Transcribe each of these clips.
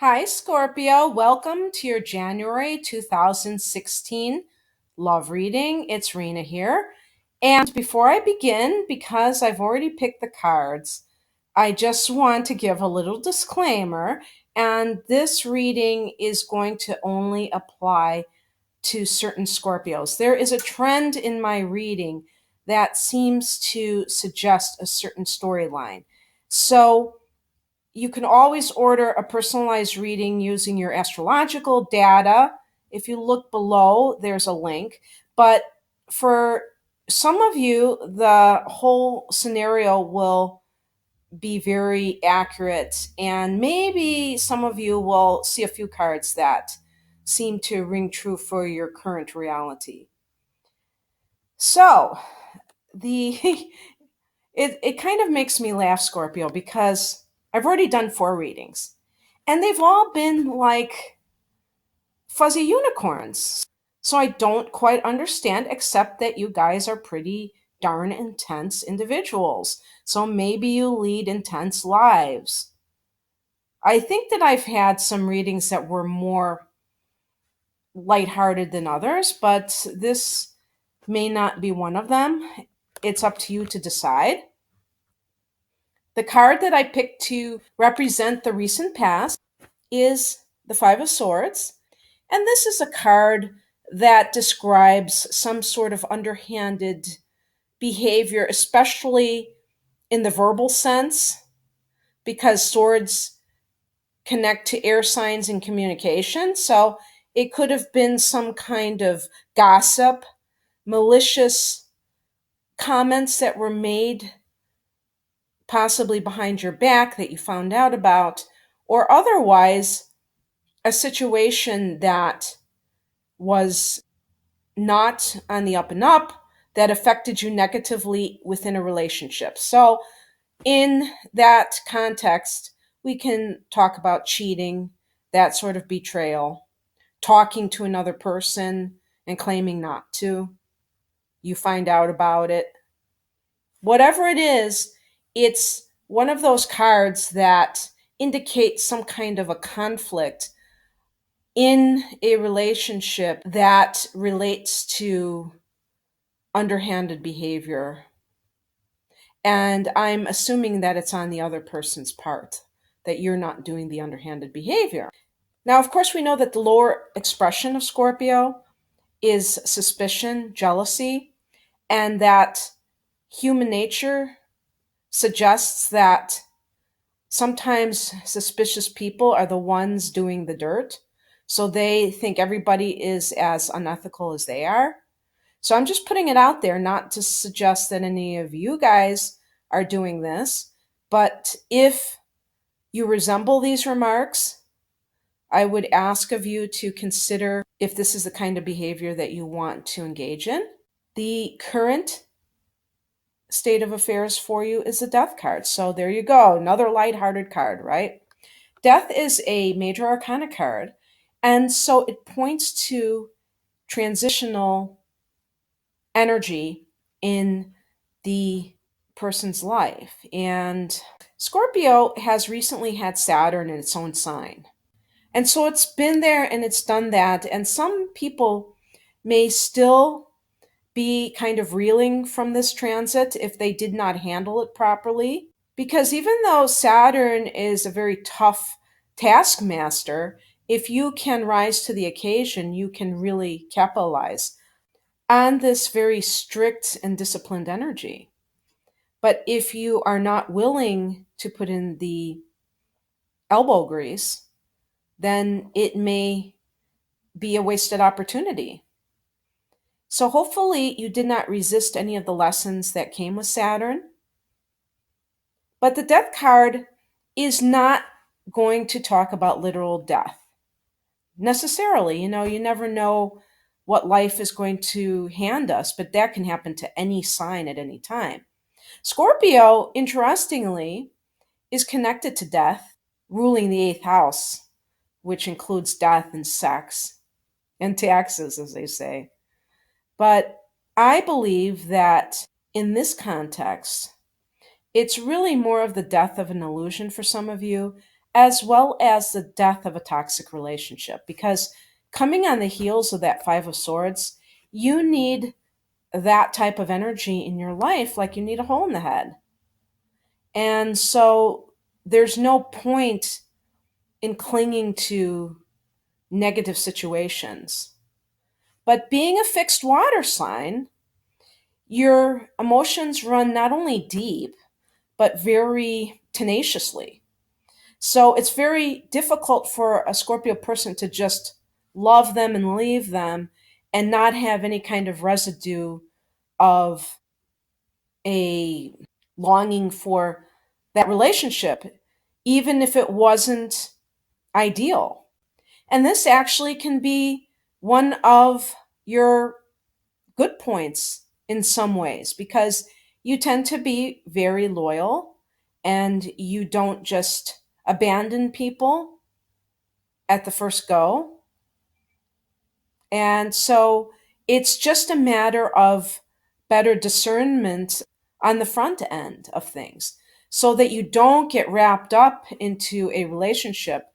Hi, Scorpio. Welcome to your January 2016 love reading. It's Rena here. And before I begin, because I've already picked the cards, I just want to give a little disclaimer. And this reading is going to only apply to certain Scorpios. There is a trend in my reading that seems to suggest a certain storyline. So, you can always order a personalized reading using your astrological data. If you look below, there's a link. But for some of you, the whole scenario will be very accurate, and maybe some of you will see a few cards that seem to ring true for your current reality. So, the it kind of makes me laugh, Scorpio, because I've already done 4 readings and they've all been like fuzzy unicorns. So I don't quite understand, except that you guys are pretty darn intense individuals. So maybe you lead intense lives. I think that I've had some readings that were more lighthearted than others, but this may not be one of them. It's up to you to decide. The card that I picked to represent the recent past is the Five of Swords. And this is a card that describes some sort of underhanded behavior, especially in the verbal sense, because swords connect to air signs and communication. So it could have been some kind of gossip, malicious comments that were made possibly behind your back that you found out about, or otherwise a situation that was not on the up and up that affected you negatively within a relationship. So, in that context, we can talk about cheating, that sort of betrayal, talking to another person and claiming not to. You find out about it. Whatever it is, it's one of those cards that indicates some kind of a conflict in a relationship that relates to underhanded behavior. And I'm assuming that it's on the other person's part, that you're not doing the underhanded behavior. Now, of course, we know that the lower expression of Scorpio is suspicion, jealousy, and that human nature suggests that sometimes suspicious people are the ones doing the dirt. So they think everybody is as unethical as they are. So I'm just putting it out there, not to suggest that any of you guys are doing this, but if you resemble these remarks, I would ask of you to consider if this is the kind of behavior that you want to engage in. The current state of affairs for you is the Death card. So there you go, another lighthearted card, right? Death is a major arcana card, and so it points to transitional energy in the person's life. And Scorpio has recently had Saturn in its own sign. And so it's been there and it's done that. And some people may still be kind of reeling from this transit if they did not handle it properly. Because even though Saturn is a very tough taskmaster, if you can rise to the occasion, you can really capitalize on this very strict and disciplined energy. But if you are not willing to put in the elbow grease, then it may be a wasted opportunity. So hopefully you did not resist any of the lessons that came with Saturn. But the Death card is not going to talk about literal death necessarily. You never know what life is going to hand us, but that can happen to any sign at any time. Scorpio, interestingly, is connected to death, ruling the eighth house, which includes death and sex and taxes, as they say. But I believe that in this context, it's really more of the death of an illusion for some of you, as well as the death of a toxic relationship. Because coming on the heels of that Five of Swords, you need that type of energy in your life like you need a hole in the head. And so there's no point in clinging to negative situations. But being a fixed water sign, your emotions run not only deep, but very tenaciously. So it's very difficult for a Scorpio person to just love them and leave them and not have any kind of residue of a longing for that relationship, even if it wasn't ideal. And this actually can be one of your good points in some ways because you tend to be very loyal and you don't just abandon people at the first go. And so it's just a matter of better discernment on the front end of things so that you don't get wrapped up into a relationship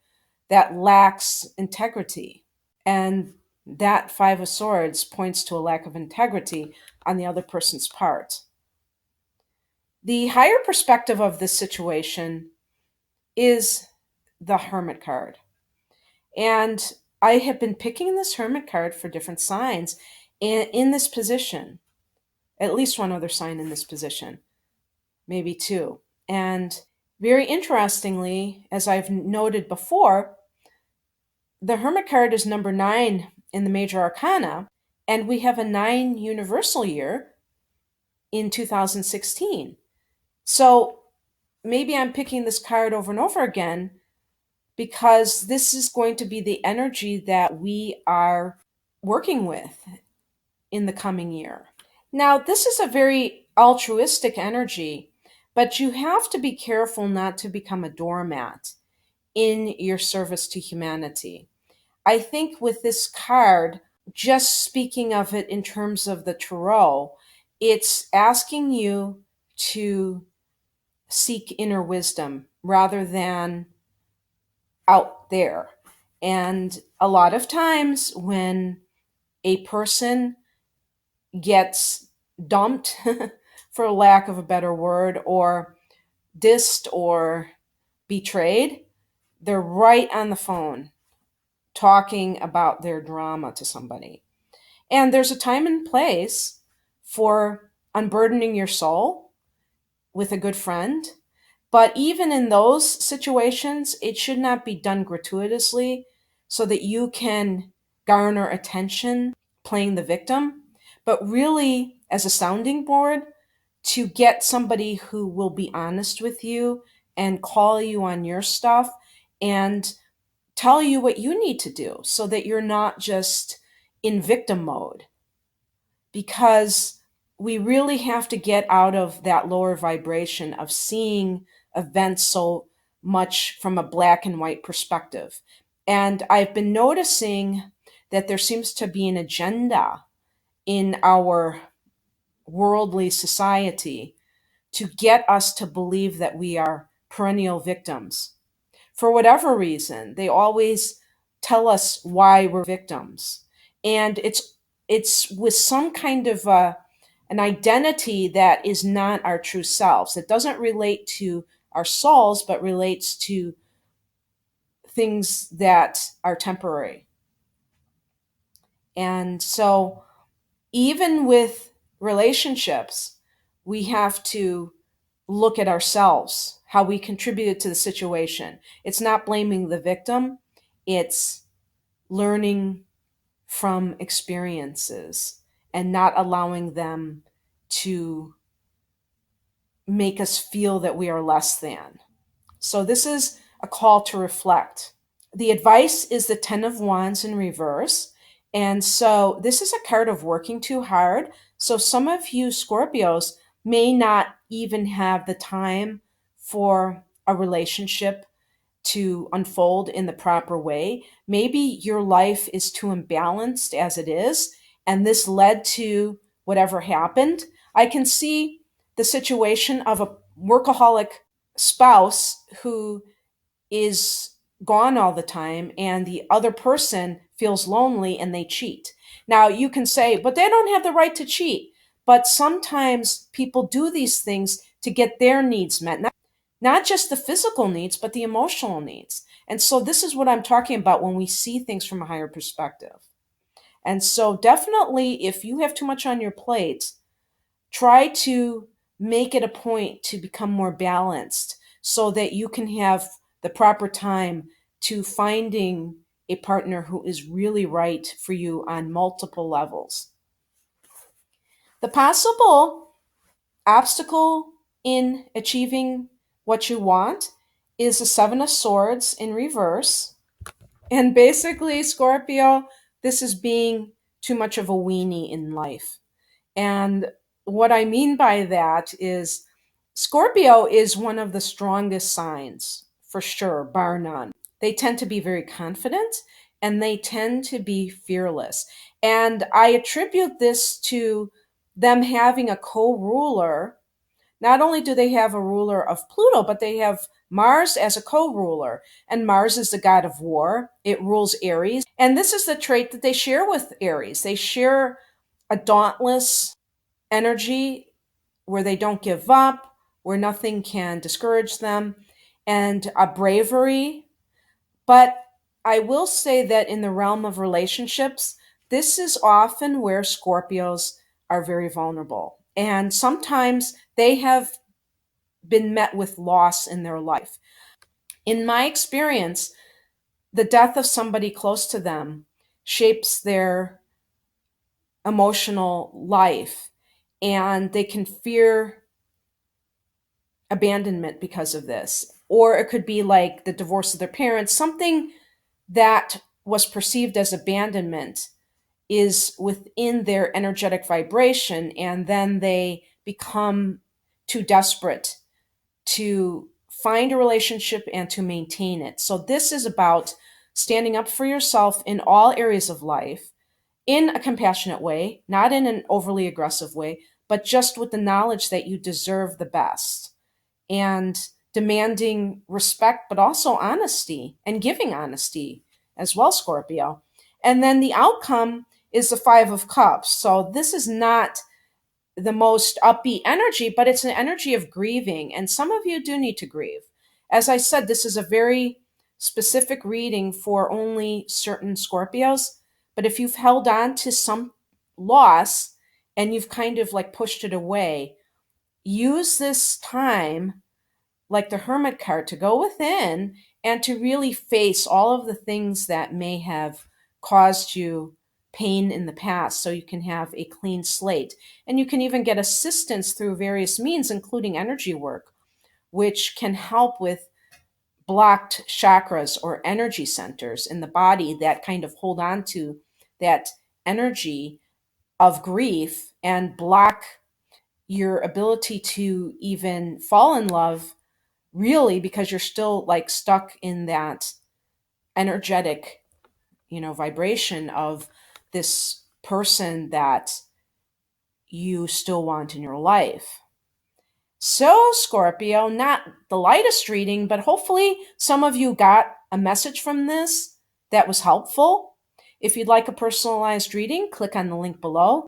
that lacks integrity. And that Five of Swords points to a lack of integrity on the other person's part. The higher perspective of this situation is the Hermit card. And I have been picking this Hermit card for different signs in this position, at least one other sign in this position, maybe two. And very interestingly, as I've noted before, the Hermit card is number 9 in the major arcana, and we have a 9 universal year in 2016. So maybe I'm picking this card over and over again because this is going to be the energy that we are working with in the coming year. Now, this is a very altruistic energy, but you have to be careful not to become a doormat in your service to humanity. I think with this card, just speaking of it in terms of the tarot, it's asking you to seek inner wisdom rather than out there. And a lot of times when a person gets dumped, for lack of a better word, or dissed or betrayed, they're right on the phone talking about their drama to somebody. And there's a time and place for unburdening your soul with a good friend. But even in those situations, it should not be done gratuitously so that you can garner attention playing the victim, but really as a sounding board to get somebody who will be honest with you and call you on your stuff and tell you what you need to do so that you're not just in victim mode. Because we really have to get out of that lower vibration of seeing events so much from a black and white perspective. And I've been noticing that there seems to be an agenda in our worldly society to get us to believe that we are perennial victims. For whatever reason, they always tell us why we're victims. And it's with some kind of an identity that is not our true selves. It doesn't relate to our souls, but relates to things that are temporary. And so, even with relationships, we have to look at ourselves, how we contributed to the situation. It's not blaming the victim, it's learning from experiences and not allowing them to make us feel that we are less than. So, this is a call to reflect. The advice is the Ten of Wands in reverse. And so, this is a card of working too hard. So, some of you Scorpios may not even have the time for a relationship to unfold in the proper way. Maybe your life is too imbalanced as it is, and this led to whatever happened. I can see the situation of a workaholic spouse who is gone all the time and the other person feels lonely and they cheat. Now, you can say, but they don't have the right to cheat. But sometimes people do these things to get their needs met, not just the physical needs, but the emotional needs. And so, this is what I'm talking about when we see things from a higher perspective. And so, definitely, if you have too much on your plate, try to make it a point to become more balanced so that you can have the proper time to finding a partner who is really right for you on multiple levels. The possible obstacle in achieving what you want is the Seven of Swords in reverse. And basically, Scorpio, this is being too much of a weenie in life. And what I mean by that is Scorpio is one of the strongest signs, for sure, bar none. They tend to be very confident and they tend to be fearless. And I attribute this to them having a co ruler. Not only do they have a ruler of Pluto, but they have Mars as a co ruler. And Mars is the god of war, it rules Aries. And this is the trait that they share with Aries. They share a dauntless energy where they don't give up, where nothing can discourage them, and a bravery. But I will say that in the realm of relationships, this is often where Scorpios are very vulnerable. And sometimes they have been met with loss in their life. In my experience, the death of somebody close to them shapes their emotional life, and they can fear abandonment because of this. Or it could be like the divorce of their parents, something that was perceived as abandonment is within their energetic vibration, and then they become too desperate to find a relationship and to maintain it. So, this is about standing up for yourself in all areas of life in a compassionate way, not in an overly aggressive way, but just with the knowledge that you deserve the best and demanding respect, but also honesty and giving honesty as well, Scorpio. And then the outcome is the Five of Cups. So this is not the most upbeat energy, but it's an energy of grieving. And some of you do need to grieve. As I said, this is a very specific reading for only certain Scorpios. But if you've held on to some loss and you've kind of like pushed it away, use this time like the Hermit card to go within and to really face all of the things that may have caused you pain in the past so you can have a clean slate. And you can even get assistance through various means, including energy work, which can help with blocked chakras or energy centers in the body that kind of hold on to that energy of grief and block your ability to even fall in love, really, because you're still like stuck in that energetic, vibration of this person that you still want in your life. So, Scorpio, not the lightest reading, but hopefully some of you got a message from this that was helpful. If you'd like a personalized reading, click on the link below.